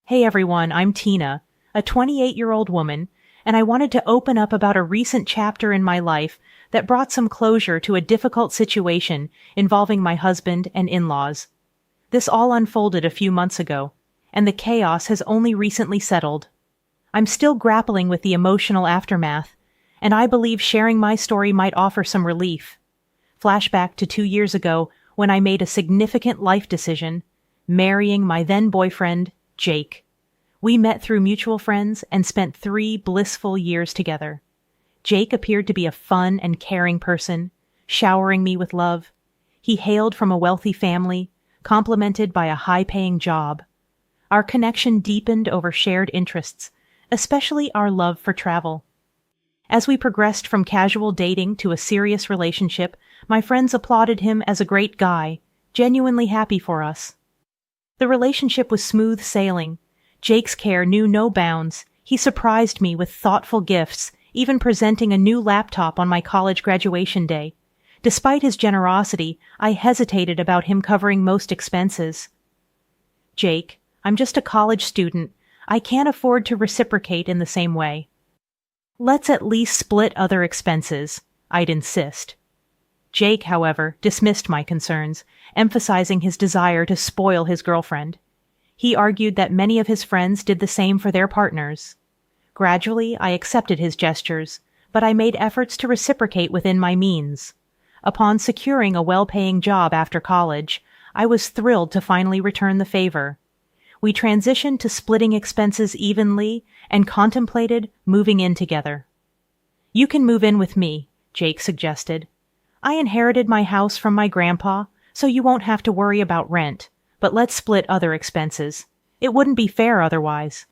Hey everyone, I'm Tina, a 28-year-old woman, and I wanted to open up about a recent chapter in my life that brought some closure to a difficult situation involving my husband and in-laws. This all unfolded a few months ago, and the chaos has only recently settled. I'm still grappling with the emotional aftermath, and I believe sharing my story might offer some relief. Flashback to 2 years ago when I made a significant life decision, marrying my then-boyfriend, Jake. We met through mutual friends and spent 3 blissful years together. Jake appeared to be a fun and caring person, showering me with love. He hailed from a wealthy family, complemented by a high-paying job. Our connection deepened over shared interests, especially our love for travel. As we progressed from casual dating to a serious relationship, my friends applauded him as a great guy, genuinely happy for us. The relationship was smooth sailing. Jake's care knew no bounds. He surprised me with thoughtful gifts, even presenting a new laptop on my college graduation day. Despite his generosity, I hesitated about him covering most expenses. Jake, I'm just a college student. I can't afford to reciprocate in the same way. Let's at least split other expenses, I'd insist. Jake, however, dismissed my concerns, emphasizing his desire to spoil his girlfriend. He argued that many of his friends did the same for their partners. Gradually, I accepted his gestures, but I made efforts to reciprocate within my means. Upon securing a well-paying job after college, I was thrilled to finally return the favor. We transitioned to splitting expenses evenly and contemplated moving in together. You can move in with me, Jake suggested. I inherited my house from my grandpa, so you won't have to worry about rent, but let's split other expenses. It wouldn't be fair otherwise.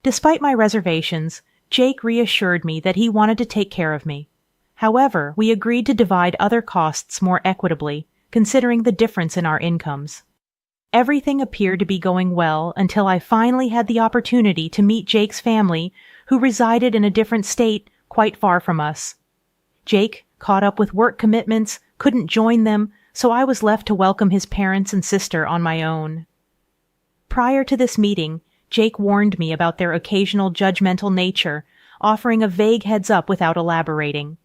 Despite my reservations, Jake reassured me that he wanted to take care of me. However, we agreed to divide other costs more equitably, considering the difference in our incomes. Everything appeared to be going well until I finally had the opportunity to meet Jake's family, who resided in a different state quite far from us. Jake, caught up with work commitments, couldn't join them, so I was left to welcome his parents and sister on my own. Prior to this meeting, Jake warned me about their occasional judgmental nature, offering a vague heads-up without elaborating.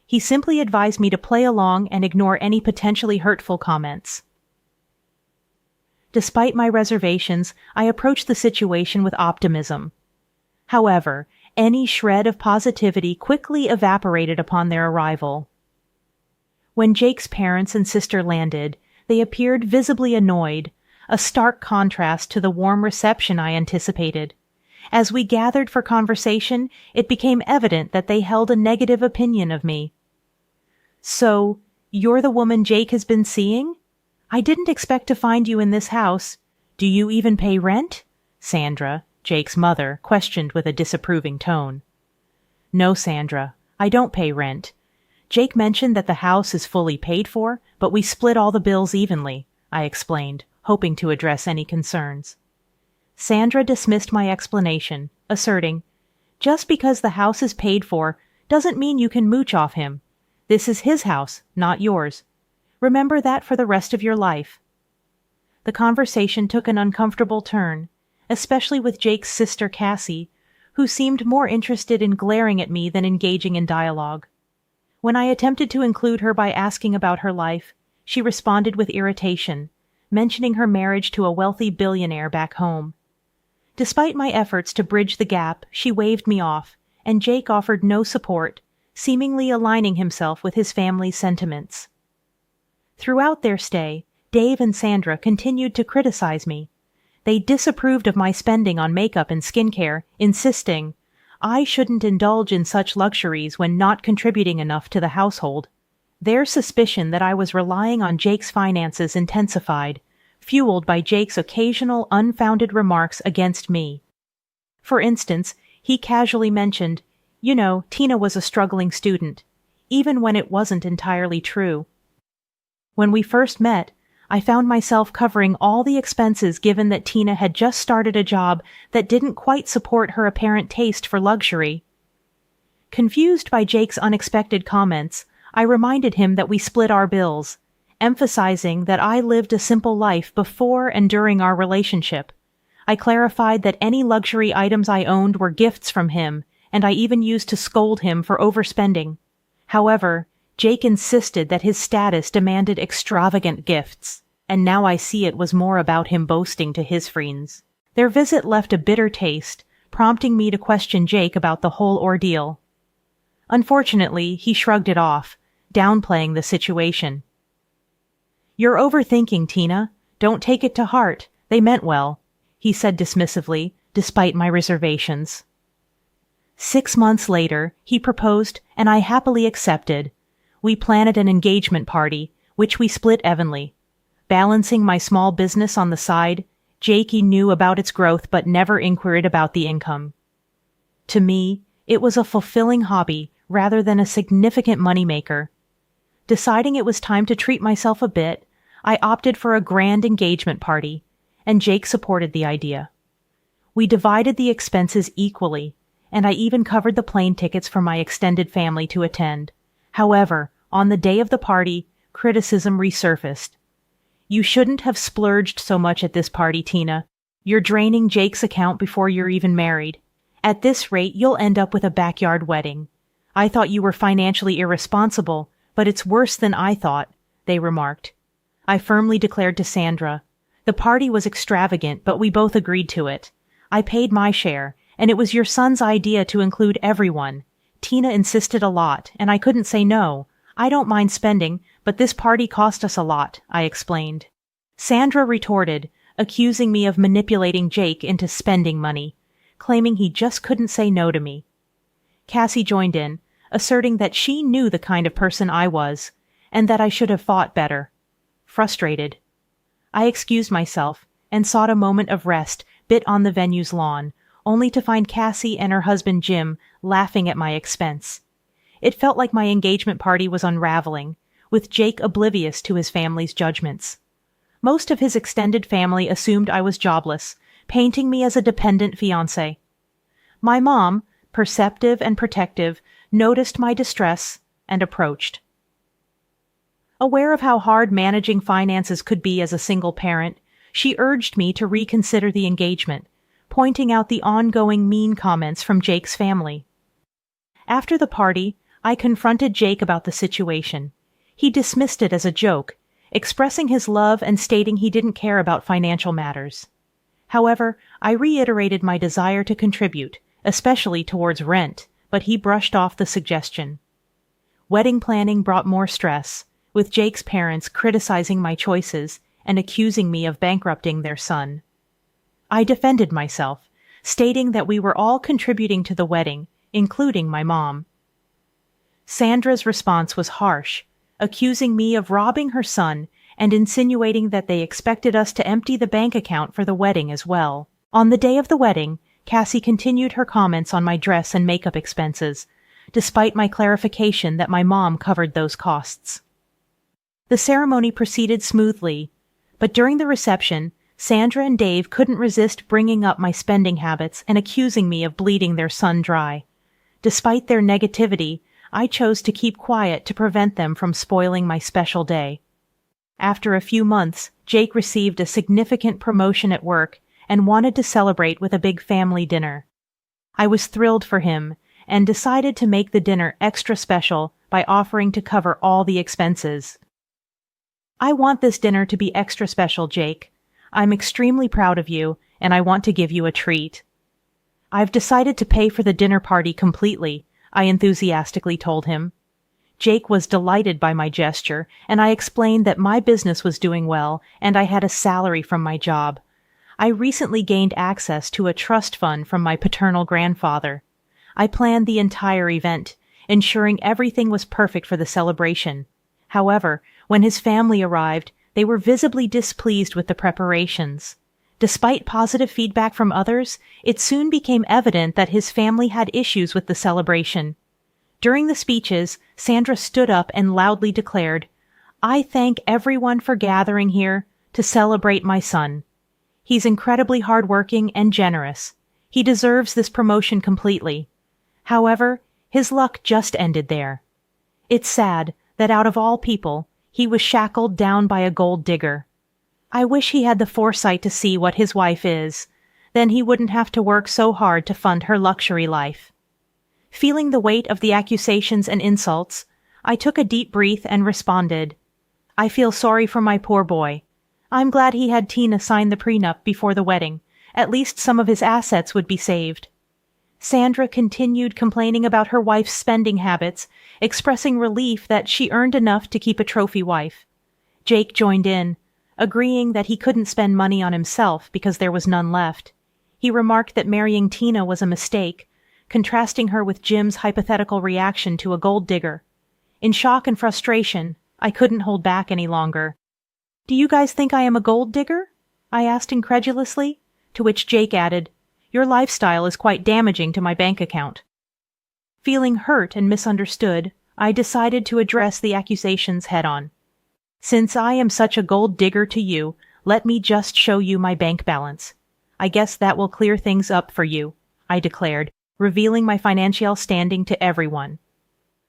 He simply advised me to play along and ignore any potentially hurtful comments. Despite my reservations, I approached the situation with optimism. However, any shred of positivity quickly evaporated upon their arrival. When Jake's parents and sister landed, they appeared visibly annoyed, a stark contrast to the warm reception I anticipated. As we gathered for conversation, it became evident that they held a negative opinion of me. "So, you're the woman Jake has been seeing? I didn't expect to find you in this house. Do you even pay rent?" Sandra, Jake's mother, questioned with a disapproving tone. "No, Sandra, I don't pay rent. Jake mentioned that the house is fully paid for, but we split all the bills evenly," I explained, hoping to address any concerns. Sandra dismissed my explanation, asserting, "Just because the house is paid for doesn't mean you can mooch off him. This is his house, not yours. Remember that for the rest of your life." The conversation took an uncomfortable turn, especially with Jake's sister Cassie, who seemed more interested in glaring at me than engaging in dialogue. When I attempted to include her by asking about her life, she responded with irritation, mentioning her marriage to a wealthy billionaire back home. Despite my efforts to bridge the gap, she waved me off, and Jake offered no support, seemingly aligning himself with his family's sentiments. Throughout their stay, Dave and Sandra continued to criticize me. They disapproved of my spending on makeup and skincare, insisting I shouldn't indulge in such luxuries when not contributing enough to the household. Their suspicion that I was relying on Jake's finances intensified, fueled by Jake's occasional unfounded remarks against me. For instance, he casually mentioned, Tina was a struggling student, even when it wasn't entirely true. When we first met, I found myself covering all the expenses given that Tina had just started a job that didn't quite support her apparent taste for luxury. Confused by Jake's unexpected comments, I reminded him that we split our bills, emphasizing that I lived a simple life before and during our relationship. I clarified that any luxury items I owned were gifts from him, and I even used to scold him for overspending. However, Jake insisted that his status demanded extravagant gifts, and now I see it was more about him boasting to his friends. Their visit left a bitter taste, prompting me to question Jake about the whole ordeal. Unfortunately, he shrugged it off, downplaying the situation. "You're overthinking, Tina. Don't take it to heart. They meant well," he said dismissively, despite my reservations. 6 months later, he proposed, and I happily accepted. We planned an engagement party, which we split evenly. Balancing my small business on the side, Jakey knew about its growth but never inquired about the income. To me, it was a fulfilling hobby rather than a significant moneymaker. Deciding it was time to treat myself a bit, I opted for a grand engagement party, and Jake supported the idea. We divided the expenses equally, and I even covered the plane tickets for my extended family to attend. However, on the day of the party, criticism resurfaced. "You shouldn't have splurged so much at this party, Tina. You're draining Jake's account before you're even married. At this rate, you'll end up with a backyard wedding. I thought you were financially irresponsible, but it's worse than I thought," they remarked. I firmly declared to Sandra, "The party was extravagant, but we both agreed to it. I paid my share, and it was your son's idea to include everyone. Tina insisted a lot, and I couldn't say no. I don't mind spending, but this party cost us a lot," I explained. Sandra retorted, accusing me of manipulating Jake into spending money, claiming he just couldn't say no to me. Cassie joined in, asserting that she knew the kind of person I was, and that I should have fought better. Frustrated, I excused myself and sought a moment of rest bit on the venue's lawn, only to find Cassie and her husband Jim laughing at my expense. It felt like my engagement party was unraveling, with Jake oblivious to his family's judgments. Most of his extended family assumed I was jobless, painting me as a dependent fiancé. My mom, perceptive and protective, noticed my distress and approached. Aware of how hard managing finances could be as a single parent, she urged me to reconsider the engagement, pointing out the ongoing mean comments from Jake's family. After the party, I confronted Jake about the situation. He dismissed it as a joke, expressing his love and stating he didn't care about financial matters. However, I reiterated my desire to contribute, especially towards rent, but he brushed off the suggestion. Wedding planning brought more stress, with Jake's parents criticizing my choices and accusing me of bankrupting their son. I defended myself, stating that we were all contributing to the wedding, including my mom. Sandra's response was harsh, accusing me of robbing her son and insinuating that they expected us to empty the bank account for the wedding as well. On the day of the wedding, Cassie continued her comments on my dress and makeup expenses, despite my clarification that my mom covered those costs. The ceremony proceeded smoothly, but during the reception, Sandra and Dave couldn't resist bringing up my spending habits and accusing me of bleeding their son dry. Despite their negativity, I chose to keep quiet to prevent them from spoiling my special day. After a few months, Jake received a significant promotion at work and wanted to celebrate with a big family dinner. I was thrilled for him and decided to make the dinner extra special by offering to cover all the expenses. "I want this dinner to be extra special, Jake. I'm extremely proud of you, and I want to give you a treat." "I've decided to pay for the dinner party completely," I enthusiastically told him. Jake was delighted by my gesture, and I explained that my business was doing well and I had a salary from my job. I recently gained access to a trust fund from my paternal grandfather. I planned the entire event, ensuring everything was perfect for the celebration. However, when his family arrived, they were visibly displeased with the preparations. Despite positive feedback from others, it soon became evident that his family had issues with the celebration. During the speeches, Sandra stood up and loudly declared, "I thank everyone for gathering here to celebrate my son. He's incredibly hardworking and generous. He deserves this promotion completely." However, his luck just ended there. It's sad that out of all people, he was shackled down by a gold digger. I wish he had the foresight to see what his wife is. Then he wouldn't have to work so hard to fund her luxury life. Feeling the weight of the accusations and insults, I took a deep breath and responded, "I feel sorry for my poor boy. I'm glad he had Tina sign the prenup before the wedding. At least some of his assets would be saved." Sandra continued complaining about her wife's spending habits, expressing relief that she earned enough to keep a trophy wife. Jake joined in, agreeing that he couldn't spend money on himself because there was none left. He remarked that marrying Tina was a mistake, contrasting her with Jim's hypothetical reaction to a gold digger. In shock and frustration, I couldn't hold back any longer. "Do you guys think I am a gold digger?" I asked incredulously, to which Jake added, "Your lifestyle is quite damaging to my bank account." Feeling hurt and misunderstood, I decided to address the accusations head-on. "Since I am such a gold digger to you, let me just show you my bank balance. I guess that will clear things up for you," I declared, revealing my financial standing to everyone.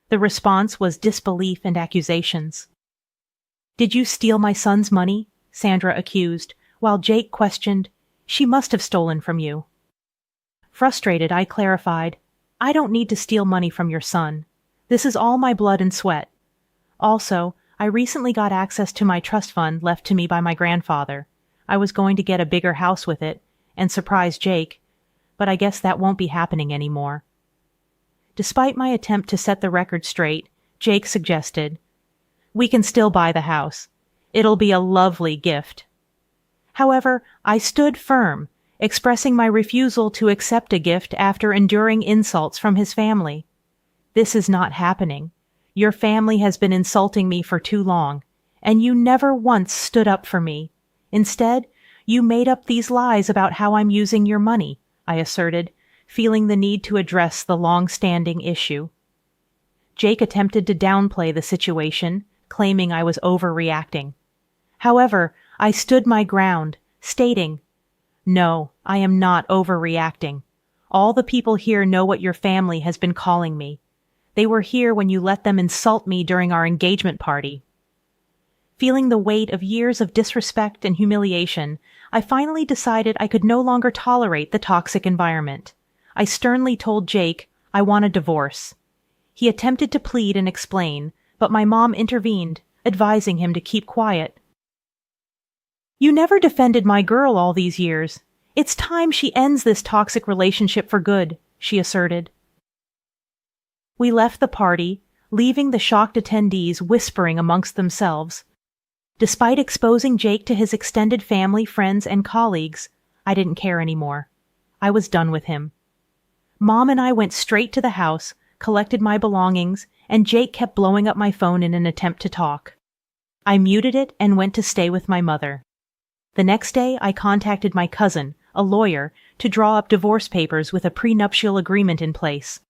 The response was disbelief and accusations. "Did you steal my son's money?" Sandra accused, while Jake questioned, "She must have stolen from you." Frustrated, I clarified, "I don't need to steal money from your son. This is all my blood and sweat. Also, I recently got access to my trust fund left to me by my grandfather. I was going to get a bigger house with it and surprise Jake, but I guess that won't be happening anymore." Despite my attempt to set the record straight, Jake suggested, "We can still buy the house. It'll be a lovely gift." However, I stood firm, expressing my refusal to accept a gift after enduring insults from his family. "This is not happening. Your family has been insulting me for too long, and you never once stood up for me. Instead, you made up these lies about how I'm using your money," I asserted, feeling the need to address the long-standing issue. Jake attempted to downplay the situation, claiming I was overreacting. However, I stood my ground, stating, "No, I am not overreacting. All the people here know what your family has been calling me. They were here when you let them insult me during our engagement party." Feeling the weight of years of disrespect and humiliation, I finally decided I could no longer tolerate the toxic environment. I sternly told Jake I want a divorce. He attempted to plead and explain, but my mom intervened, advising him to keep quiet. "You never defended my girl all these years. It's time she ends this toxic relationship for good," she asserted. We left the party, leaving the shocked attendees whispering amongst themselves. Despite exposing Jake to his extended family, friends, and colleagues, I didn't care anymore. I was done with him. Mom and I went straight to the house, collected my belongings, and Jake kept blowing up my phone in an attempt to talk. I muted it and went to stay with my mother. The next day, I contacted my cousin, a lawyer, to draw up divorce papers with a prenuptial agreement in place.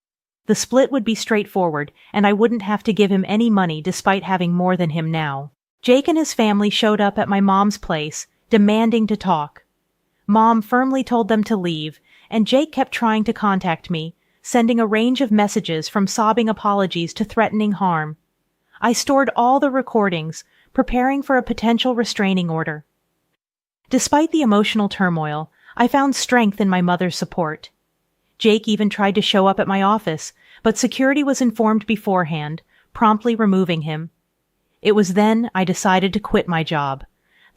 The split would be straightforward, and I wouldn't have to give him any money despite having more than him now. Jake and his family showed up at my mom's place, demanding to talk. Mom firmly told them to leave, and Jake kept trying to contact me, sending a range of messages from sobbing apologies to threatening harm. I stored all the recordings, preparing for a potential restraining order. Despite the emotional turmoil, I found strength in my mother's support. Jake even tried to show up at my office, but security was informed beforehand, promptly removing him. It was then I decided to quit my job.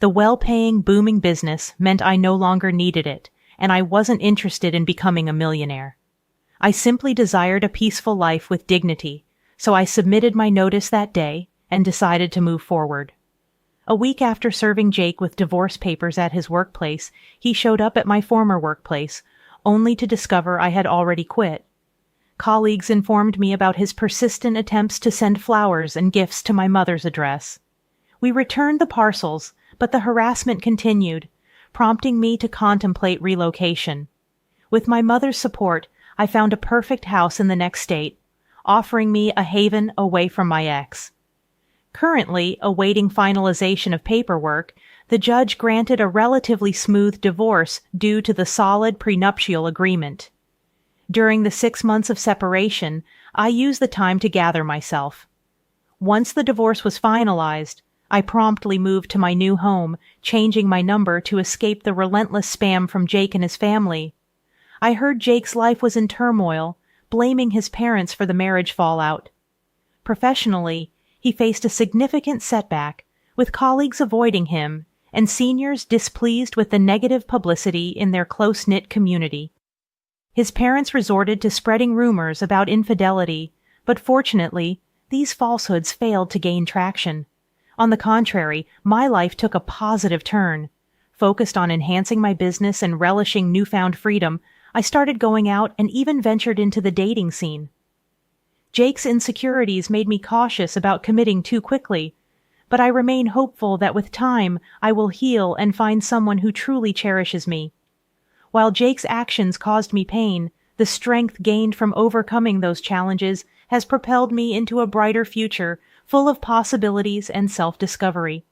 The well-paying, booming business meant I no longer needed it, and I wasn't interested in becoming a millionaire. I simply desired a peaceful life with dignity, so I submitted my notice that day and decided to move forward. A week after serving Jake with divorce papers at his workplace, he showed up at my former workplace, only to discover I had already quit. Colleagues informed me about his persistent attempts to send flowers and gifts to my mother's address. We returned the parcels, but the harassment continued, prompting me to contemplate relocation. With my mother's support, I found a perfect house in the next state, offering me a haven away from my ex. Currently, awaiting finalization of paperwork, the judge granted a relatively smooth divorce due to the solid prenuptial agreement. During the 6 months of separation, I used the time to gather myself. Once the divorce was finalized, I promptly moved to my new home, changing my number to escape the relentless spam from Jake and his family. I heard Jake's life was in turmoil, blaming his parents for the marriage fallout. Professionally, he faced a significant setback, with colleagues avoiding him and seniors displeased with the negative publicity in their close-knit community. His parents resorted to spreading rumors about infidelity, but fortunately, these falsehoods failed to gain traction. On the contrary, my life took a positive turn. Focused on enhancing my business and relishing newfound freedom, I started going out and even ventured into the dating scene. Jake's insecurities made me cautious about committing too quickly, but I remain hopeful that with time I will heal and find someone who truly cherishes me. While Jake's actions caused me pain, the strength gained from overcoming those challenges has propelled me into a brighter future full of possibilities and self-discovery.